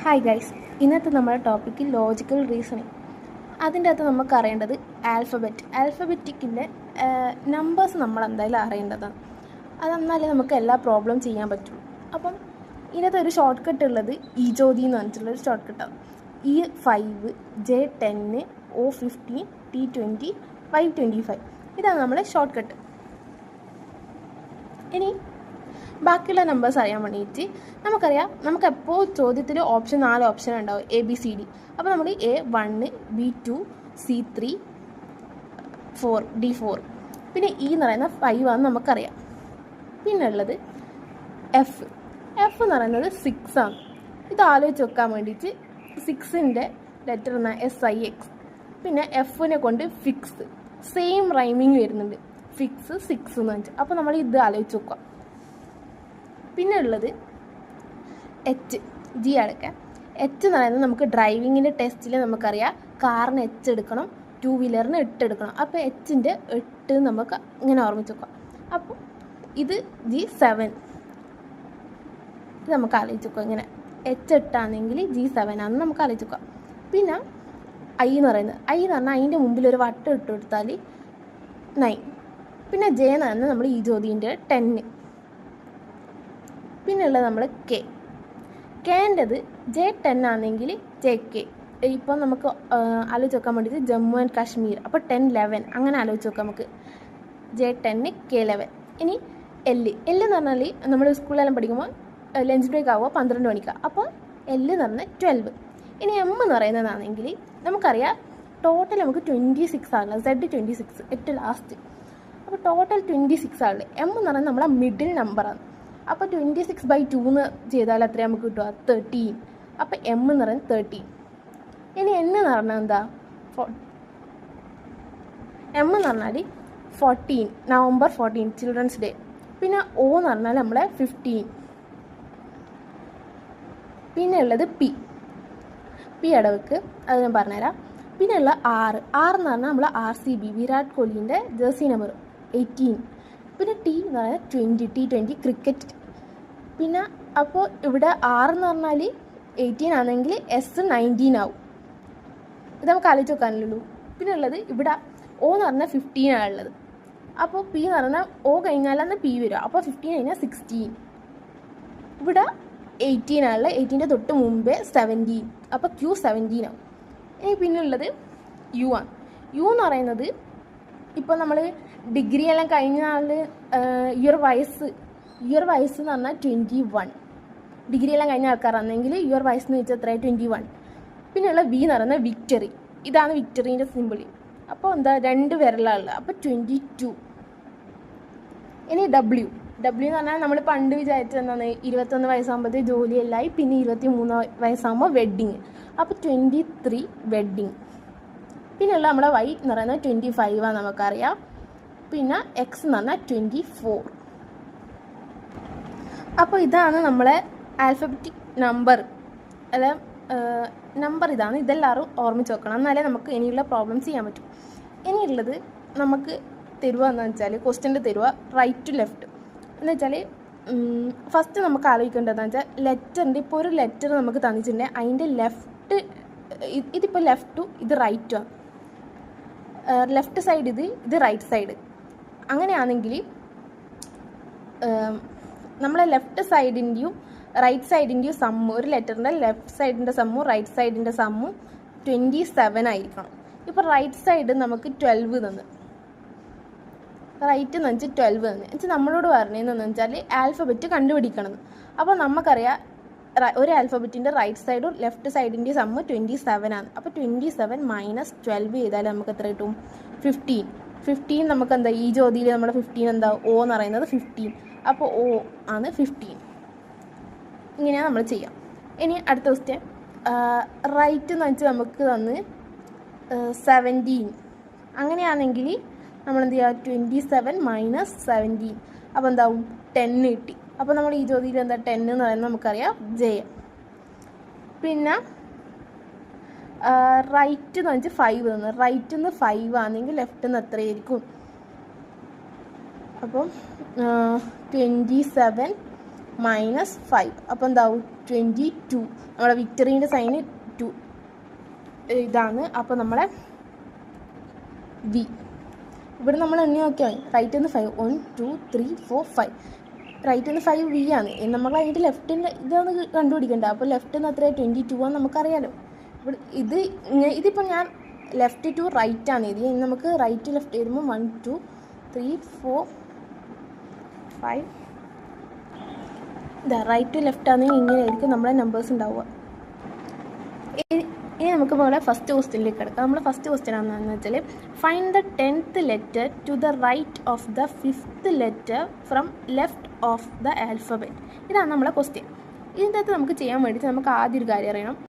Hi guys, ഇന്നത്തെ നമ്മുടെ topic logical reasoning. അതിൻ്റെ അകത്ത് നമുക്ക് അറിയേണ്ടത് ആൽഫബറ്റിക്കിൻ്റെ നമ്പേഴ്സ് നമ്മൾ എന്തായാലും അറിയേണ്ടതാണ്. അതെന്നാലേ നമുക്ക് എല്ലാ പ്രോബ്ലം ചെയ്യാൻ പറ്റുള്ളൂ. അപ്പം ഇതിനകത്ത് ഒരു ഷോർട്ട് കട്ട് ഉള്ളത് ഈജോതി എന്ന് പറഞ്ഞിട്ടുള്ളൊരു short കട്ടാണ്. E5, J10, O15, T20, Y25. ഇതാണ് നമ്മുടെ ഷോർട്ട് കട്ട്. ഇനി ബാക്കിയുള്ള നമ്പേഴ്സ് അറിയാൻ വേണ്ടിയിട്ട് നമുക്കറിയാം, നമുക്കെപ്പോൾ ചോദ്യത്തിൽ ഓപ്ഷൻ 4 ഓപ്ഷൻ ഉണ്ടാവും, ABCD. അപ്പോൾ നമ്മൾ A1, B2, C3, 4, D4. പിന്നെ E എന്ന് പറയുന്ന 5 ആണെന്ന് നമുക്കറിയാം. പിന്നെ ഉള്ളത് എഫ് എന്ന് പറയുന്നത് 6 ആണ്. ഇത് ആലോചിച്ച് വെക്കാൻ വേണ്ടിയിട്ട് 6ൻ്റെ ലെറ്റർ എന്നാൽ SIX. പിന്നെ എഫിനെ കൊണ്ട് ഫിക്സ്, സെയിം റൈമിങ് വരുന്നുണ്ട്, ഫിക്സ് 6 എന്ന് വെച്ചാൽ. അപ്പോൾ നമ്മൾ ഇത് ആലോചിച്ച് വെക്കുക. പിന്നെ ഉള്ളത് G അടക്കാം. എന്ന് പറയുന്നത് നമുക്ക് ഡ്രൈവിങ്ങിൻ്റെ ടെസ്റ്റിൽ നമുക്കറിയാം, കാറിന് എടുക്കണം, 2 വീലറിന് 8 എടുക്കണം. അപ്പോൾ ൻ്റെ 8 നമുക്ക് ഇങ്ങനെ ഓർമ്മിച്ച് വെക്കാം. അപ്പോൾ ഇത് G7, ഇത് നമുക്ക് ആലോചിച്ച് വെക്കാം. ഇങ്ങനെ 8 ആണെങ്കിൽ G7 ആണെന്ന് നമുക്ക് ആലോചിച്ച് വെക്കാം. പിന്നെ I എന്ന് പറഞ്ഞാൽ അതിൻ്റെ മുമ്പിൽ ഒരു വട്ടം ഇട്ട് കൊടുത്താൽ 9. പിന്നെ J എന്ന് പറഞ്ഞാൽ നമ്മൾ ഈ ജ്യോതിൻ്റെ 10. പിന്നെ ഉള്ളത് നമ്മൾ Kൻ്റെത് J10 ആണെങ്കിൽ JK. ഇപ്പോൾ നമുക്ക് ആലോചിച്ച് വെക്കാൻ വേണ്ടിയിട്ട് ജമ്മു ആൻഡ് കാശ്മീർ, അപ്പോൾ 10, 11 അങ്ങനെ ആലോചിച്ച് വെക്കാം നമുക്ക്. J10, K11. ഇനി L എന്ന് പറഞ്ഞാൽ നമ്മൾ സ്കൂളിലെല്ലാം പഠിക്കുമ്പോൾ ലഞ്ച് ബ്രേക്ക് ആവുക 12 മണിക്കാണ്. അപ്പോൾ L എന്ന് പറഞ്ഞാൽ 12. ഇനി M എന്ന് പറയുന്നതാണെങ്കിൽ നമുക്കറിയാം, ടോട്ടൽ നമുക്ക് 26 ആണല്ലോ, Z26 ഏറ്റവും ലാസ്റ്റ്. അപ്പോൾ ടോട്ടൽ 26 ആണല്ലേ. M എന്ന് പറയുന്നത് നമ്മളെ മിഡിൽ നമ്പറാണ്. അപ്പോൾ 26/2 എന്ന് ചെയ്താൽ അത്രയും നമുക്ക് കിട്ടുക 13. അപ്പോൾ M എന്ന് പറയുന്നത് 13. ഇനി N എന്ന് പറഞ്ഞാൽ എന്താ, M എന്ന് പറഞ്ഞാൽ 14, November 14 ചിൽഡ്രൻസ് ഡേ. പിന്നെ O എന്ന് പറഞ്ഞാൽ നമ്മളെ 15. പിന്നെ ഉള്ളത് P അടവക്ക്, അത് ഞാൻ പറഞ്ഞുതരാം. പിന്നെ ഉള്ള R എന്ന് പറഞ്ഞാൽ നമ്മൾ RCB, വിരാട് കോഹ്ലിൻ്റെ ജേഴ്സി നമ്പർ 18. പിന്നെ T എന്ന് പറഞ്ഞാൽ 20, T20 ക്രിക്കറ്റ്. പിന്നെ അപ്പോൾ ഇവിടെ R എന്ന് പറഞ്ഞാൽ 18 ആണെങ്കിൽ S 19 ആവും. ഇത് നമുക്ക് ആലോചിച്ച് വെക്കാനുള്ളൂ. പിന്നെ ഉള്ളത് ഇവിടെ O എന്ന് പറഞ്ഞാൽ 15 ആണുള്ളത്. അപ്പോൾ P എന്ന് പറഞ്ഞാൽ O കഴിഞ്ഞാലാണ് P വരിക. അപ്പോൾ 15 കഴിഞ്ഞാൽ 16. ഇവിടെ 18 ആണുള്ളത്, 18ൻ്റെ തൊട്ട് മുമ്പേ 17. അപ്പോൾ Q 17 ആവും. ഇനി പിന്നെ ഉള്ളത് U ആണ്. U എന്ന് പറയുന്നത് ഇപ്പോൾ നമ്മൾ ഡിഗ്രി എല്ലാം കഴിഞ്ഞ ആൾ ഇയർ വയസ്സ് എന്ന് പറഞ്ഞാൽ 21. ഡിഗ്രി എല്ലാം കഴിഞ്ഞ ആൾക്കാരാണെങ്കിൽ ഇയർ വയസ്സ് എന്ന് വെച്ചാൽ എത്ര, 21. പിന്നെയുള്ള V എന്ന് പറയുന്നത് വിക്ടറി. ഇതാണ് വിക്ടറീൻ്റെ സിമ്പിൾ. അപ്പോൾ എന്താ, 2 വിരലുള്ളത്. അപ്പോൾ 22. ഇനി W എന്ന് പറഞ്ഞാൽ നമ്മൾ പണ്ട് വിചാരിച്ചത് എന്താണ്, 21 വയസ്സാകുമ്പോഴത്തെ ജോലിയെല്ലായി, പിന്നെ 23 വയസ്സാകുമ്പോൾ വെഡ്ഡിങ്. അപ്പോൾ 23 വെഡ്ഡിങ്. പിന്നെയുള്ള നമ്മുടെ Y എന്ന് പറയുന്നത് 25 ആണ് നമുക്കറിയാം. പിന്നെ X എന്ന് പറഞ്ഞാൽ 24. അപ്പോൾ ഇതാണ് നമ്മളെ ആൽഫബറ്റിക് നമ്പർ, അല്ല നമ്പർ ഇതാണ്. ഇതെല്ലാവരും ഓർമ്മിച്ച് വെക്കണം, എന്നാലേ നമുക്ക് ഇനിയുള്ള പ്രോബ്ലംസ് ചെയ്യാൻ പറ്റും. ഇനിയുള്ളത് നമുക്ക് തരുക എന്ന് വെച്ചാൽ, ക്വസ്റ്റ്യൻ്റെ തരുക റൈറ്റ് ടു ലെഫ്റ്റ് എന്ന് വെച്ചാൽ, ഫസ്റ്റ് നമുക്ക് ആലോചിക്കേണ്ടതെന്ന് വെച്ചാൽ ലെറ്ററിൻ്റെ, ഇപ്പോൾ ഒരു ലെറ്റർ നമുക്ക് തന്നിട്ടുണ്ടെങ്കിൽ അതിൻ്റെ ലെഫ്റ്റ്, ഇതിപ്പോൾ ലെഫ്റ്റും ഇത് റൈറ്റും, ലെഫ്റ്റ് സൈഡ് ഇത് റൈറ്റ് സൈഡ്. അങ്ങനെയാണെങ്കിൽ നമ്മളെ ലെഫ്റ്റ് സൈഡിൻ്റെയും റൈറ്റ് സൈഡിൻ്റെയും സമ്മ്, ഒരു ലെറ്ററിൻ്റെ ലെഫ്റ്റ് സൈഡിൻ്റെ സമ്മും റൈറ്റ് സൈഡിൻ്റെ സമ്മും 27 ആയിരിക്കണം. ഇപ്പോൾ റൈറ്റ് സൈഡ് നമുക്ക് 12 തന്നു, റൈറ്റ് എന്ന് വെച്ചാൽ 12 തന്നെ വെച്ചാൽ നമ്മളോട് പറഞ്ഞതെന്ന് വെച്ചാൽ ആൽഫബറ്റ് കണ്ടുപിടിക്കണം. അപ്പോൾ നമുക്കറിയാം, ഒരു ആൽഫബറ്റിൻ്റെ റൈറ്റ് സൈഡും ലെഫ്റ്റ് സൈഡിൻ്റെ സമ്മ് 27 ആണ്. അപ്പോൾ 27 - 12 ചെയ്താൽ നമുക്ക് എത്ര കിട്ടും, 15. നമുക്ക് എന്താ, ഈ ജ്യോതിയിൽ നമ്മുടെ 15 എന്താ, O എന്ന് പറയുന്നത് 15. അപ്പോൾ O ആണ് 15. ഇങ്ങനെയാണ് നമ്മൾ ചെയ്യാം. ഇനി അടുത്ത ക്വസ്റ്റ്യൻ, റൈറ്റ് എന്ന് വെച്ചാൽ നമുക്ക് തന്ന് 17. അങ്ങനെയാണെങ്കിൽ നമ്മൾ എന്ത് ചെയ്യുക, 27 - 17. അപ്പോൾ എന്താവും, 10 കിട്ടി. അപ്പോൾ നമ്മൾ ഈ ജ്യോതിയിൽ എന്താ 10 എന്ന് പറയുന്നത് നമുക്കറിയാം, J. പിന്നെ റൈറ്റ് എന്ന് വെച്ചാൽ 5 തന്നു, റൈറ്റിൽ നിന്ന് 5 ആണെങ്കിൽ ലെഫ്റ്റിൽ നിന്ന് എത്രയായിരിക്കും. അപ്പം 27 -5 അപ്പോൾ എന്താവും 22. നമ്മുടെ വിക്ടറീൻ്റെ സൈന് 2 ഇതാണ്. അപ്പോൾ നമ്മളെ വി ഇവിടെ നമ്മൾ എണ്ണി നോക്കിയാൽ റൈറ്റിൽ നിന്ന് 5 1 2 3 4 5 റൈറ്റിൽ നിന്ന് 5 വി ആണ്. നമ്മൾ അതിൻ്റെ ലെഫ്റ്റിൻ്റെ ഇതാണ് കണ്ടുപിടിക്കേണ്ടത്. അപ്പോൾ ലെഫ്റ്റിൽ നിന്ന് എത്രയാണ് 22 ആണെന്ന് നമുക്കറിയാലോ. ഇവിടെ ഇതിപ്പോൾ ഞാൻ ലെഫ്റ്റ് ടു റൈറ്റ് ആണ് ഇത്. നമുക്ക് റൈറ്റ് ലെഫ്റ്റ് എഴുതുമ്പോൾ 1 2 3 4 5 ഇതാ റൈറ്റ് ടു ലെഫ്റ്റ് ആണെങ്കിൽ ഇങ്ങനെയായിരിക്കും നമ്മളെ നമ്പേഴ്സ് ഉണ്ടാവുക. ഇനി നമുക്ക് പോലെ ഫസ്റ്റ് ക്വസ്റ്റ്യനിലേക്ക് കിടക്കാം. നമ്മൾ ഫസ്റ്റ് ക്വസ്റ്റ്യൻ ആണെന്ന് വെച്ചാൽ find the 10th letter to the right of the 5th letter from left of the alphabet. ഇതാണ് നമ്മളെ ക്വസ്റ്റ്യൻ. ഇതിൻ്റെ അകത്ത് നമുക്ക് ചെയ്യാൻ വേണ്ടിയിട്ട് നമുക്ക് ആദ്യം ഒരു കാര്യം അറിയണം.